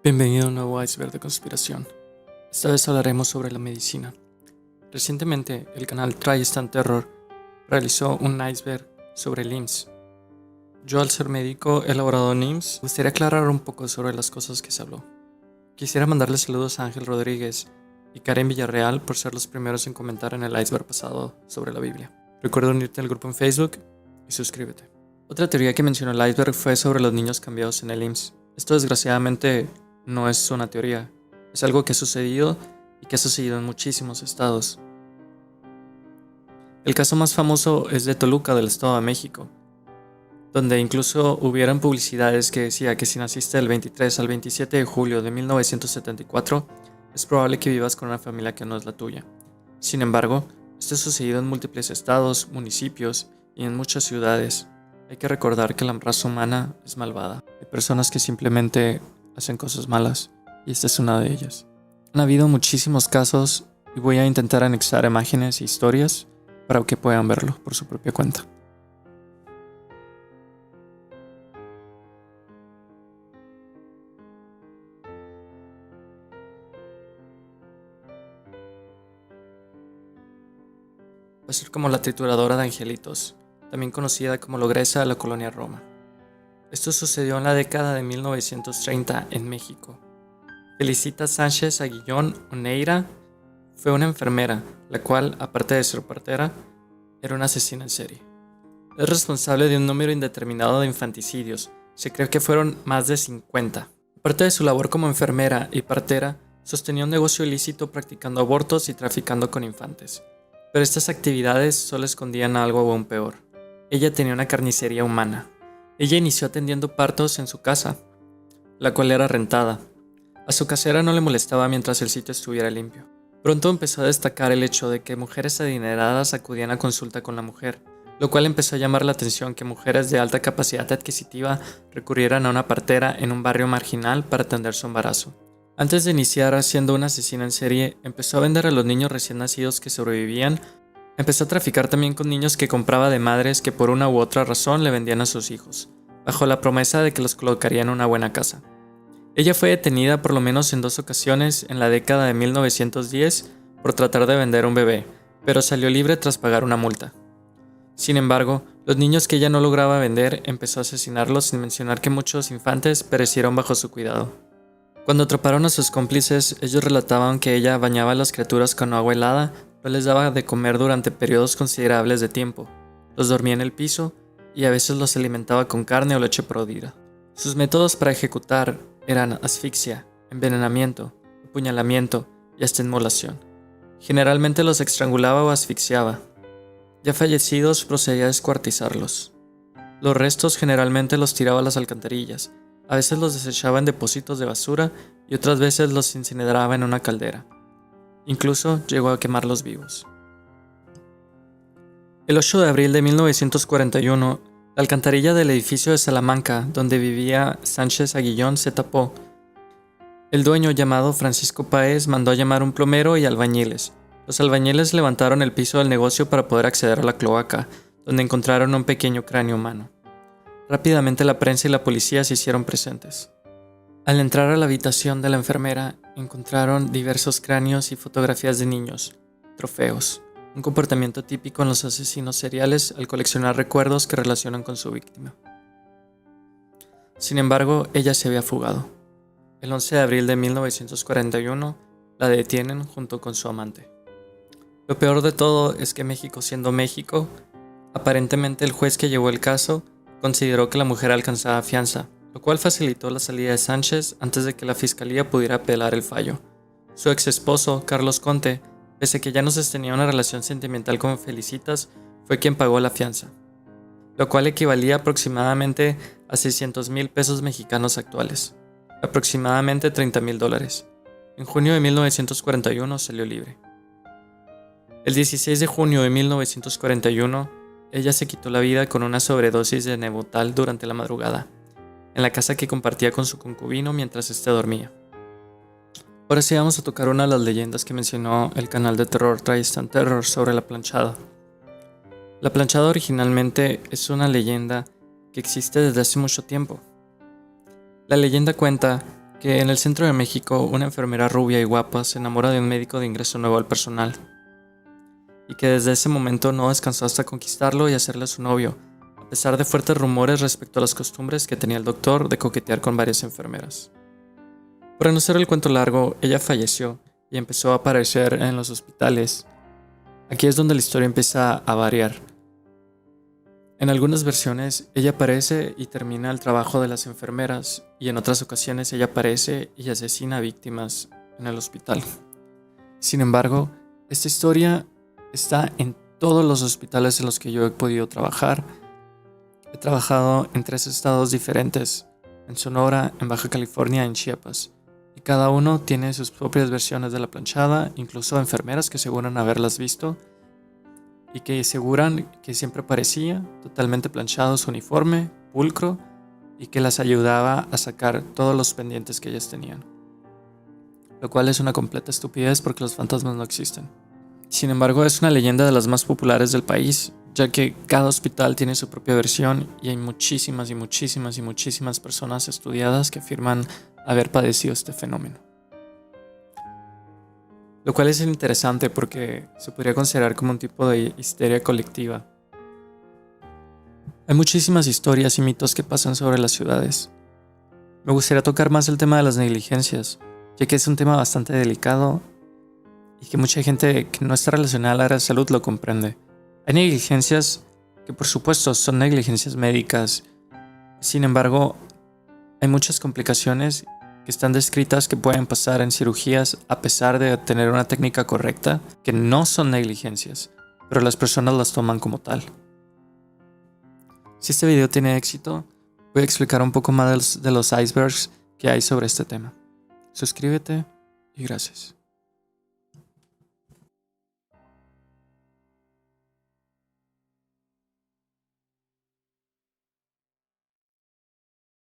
Bienvenido a un nuevo iceberg de conspiración. Esta vez hablaremos sobre la medicina. Recientemente, el canal Tristan Terror realizó un iceberg sobre el IMSS. Yo, al ser médico elaborado en IMSS, me gustaría aclarar un poco sobre las cosas que se habló. Quisiera mandarle saludos a Ángel Rodríguez y Karen Villarreal por ser los primeros en comentar en el iceberg pasado sobre la Biblia. Recuerda unirte al grupo en Facebook y suscríbete. Otra teoría que mencionó el iceberg fue sobre los niños cambiados en el IMSS. Esto desgraciadamente no es una teoría, es algo que ha sucedido y que ha sucedido en muchísimos estados. El caso más famoso es de Toluca, del Estado de México, donde incluso hubieran publicidades que decía que si naciste del 23 al 27 de julio de 1974, es probable que vivas con una familia que no es la tuya. Sin embargo, esto ha sucedido en múltiples estados, municipios y en muchas ciudades. Hay que recordar que la raza humana es malvada. Hay personas que simplemente hacen cosas malas, y esta es una de ellas. Han habido muchísimos casos y voy a intentar anexar imágenes e historias para que puedan verlo por su propia cuenta. Va a ser como la trituradora de angelitos, también conocida como la ogresa de la colonia Roma. Esto sucedió en la década de 1930 en México. Felicita Sánchez Aguillón Oneira fue una enfermera, la cual, aparte de ser partera, era una asesina en serie. Es responsable de un número indeterminado de infanticidios, se cree que fueron más de 50. Aparte de su labor como enfermera y partera, sostenía un negocio ilícito practicando abortos y traficando con infantes. Pero estas actividades solo escondían algo aún peor. Ella tenía una carnicería humana. Ella inició atendiendo partos en su casa, la cual era rentada. A su casera no le molestaba mientras el sitio estuviera limpio. Pronto empezó a destacar el hecho de que mujeres adineradas acudían a consulta con la mujer, lo cual empezó a llamar la atención que mujeres de alta capacidad adquisitiva recurrieran a una partera en un barrio marginal para atender su embarazo. Antes de iniciar siendo una asesina en serie, empezó a vender a los niños recién nacidos que sobrevivían. Empezó a traficar también con niños que compraba de madres que por una u otra razón le vendían a sus hijos, bajo la promesa de que los colocaría en una buena casa. Ella fue detenida por lo menos en 2 ocasiones en la década de 1910 por tratar de vender un bebé, pero salió libre tras pagar una multa. Sin embargo, los niños que ella no lograba vender empezó a asesinarlos sin mencionar que muchos infantes perecieron bajo su cuidado. Cuando atraparon a sus cómplices, ellos relataban que ella bañaba a las criaturas con agua helada, no les daba de comer durante periodos considerables de tiempo, los dormía en el piso y a veces los alimentaba con carne o leche podrida. Sus métodos para ejecutar eran asfixia, envenenamiento, apuñalamiento y hasta inmolación. Generalmente los estrangulaba o asfixiaba. Ya fallecidos procedía a descuartizarlos. Los restos generalmente los tiraba a las alcantarillas, a veces los desechaba en depósitos de basura y otras veces los incineraba en una caldera. Incluso llegó a quemarlos vivos. El 8 de abril de 1941, la alcantarilla del edificio de Salamanca, donde vivía Sánchez Aguillón, se tapó. El dueño, llamado Francisco Páez, mandó a llamar un plomero y albañiles. Los albañiles levantaron el piso del negocio para poder acceder a la cloaca, donde encontraron un pequeño cráneo humano. Rápidamente la prensa y la policía se hicieron presentes. Al entrar a la habitación de la enfermera, encontraron diversos cráneos y fotografías de niños, trofeos, un comportamiento típico en los asesinos seriales al coleccionar recuerdos que relacionan con su víctima. Sin embargo, ella se había fugado. El 11 de abril de 1941, la detienen junto con su amante. Lo peor de todo es que México siendo México, aparentemente el juez que llevó el caso consideró que la mujer alcanzaba fianza, lo cual facilitó la salida de Sánchez antes de que la fiscalía pudiera apelar el fallo. Su ex esposo, Carlos Conte, pese a que ya no sostenía una relación sentimental con Felicitas, fue quien pagó la fianza, lo cual equivalía aproximadamente a 600,000 pesos mexicanos actuales, aproximadamente $30,000. En junio de 1941 salió libre. El 16 de junio de 1941, ella se quitó la vida con una sobredosis de Nebutal durante la madrugada, en la casa que compartía con su concubino mientras éste dormía. Ahora sí vamos a tocar una de las leyendas que mencionó el canal de terror Tristan Terror sobre la planchada. La planchada originalmente es una leyenda que existe desde hace mucho tiempo. La leyenda cuenta que en el centro de México una enfermera rubia y guapa se enamora de un médico de ingreso nuevo al personal, y que desde ese momento no descansó hasta conquistarlo y hacerle su novio, a pesar de fuertes rumores respecto a las costumbres que tenía el doctor de coquetear con varias enfermeras. Para no hacer el cuento largo, ella falleció y empezó a aparecer en los hospitales. Aquí es donde la historia empieza a variar. En algunas versiones, ella aparece y termina el trabajo de las enfermeras, y en otras ocasiones ella aparece y asesina a víctimas en el hospital. Sin embargo, esta historia está en todos los hospitales en los que yo he podido trabajar. He trabajado en 3 estados diferentes, en Sonora, en Baja California y en Chiapas, y cada uno tiene sus propias versiones de la planchada, incluso enfermeras que aseguran haberlas visto y que aseguran que siempre parecía totalmente planchado su uniforme, pulcro, y que las ayudaba a sacar todos los pendientes que ellas tenían. Lo cual es una completa estupidez porque los fantasmas no existen. Sin embargo, es una leyenda de las más populares del país, ya que cada hospital tiene su propia versión y hay muchísimas personas estudiadas que afirman haber padecido este fenómeno. Lo cual es interesante porque se podría considerar como un tipo de histeria colectiva. Hay muchísimas historias y mitos que pasan sobre las ciudades. Me gustaría tocar más el tema de las negligencias, ya que es un tema bastante delicado y que mucha gente que no está relacionada al área de salud lo comprende. Hay negligencias que por supuesto son negligencias médicas, sin embargo, hay muchas complicaciones que están descritas que pueden pasar en cirugías a pesar de tener una técnica correcta, que no son negligencias, pero las personas las toman como tal. Si este video tiene éxito, voy a explicar un poco más de los icebergs que hay sobre este tema. Suscríbete y gracias.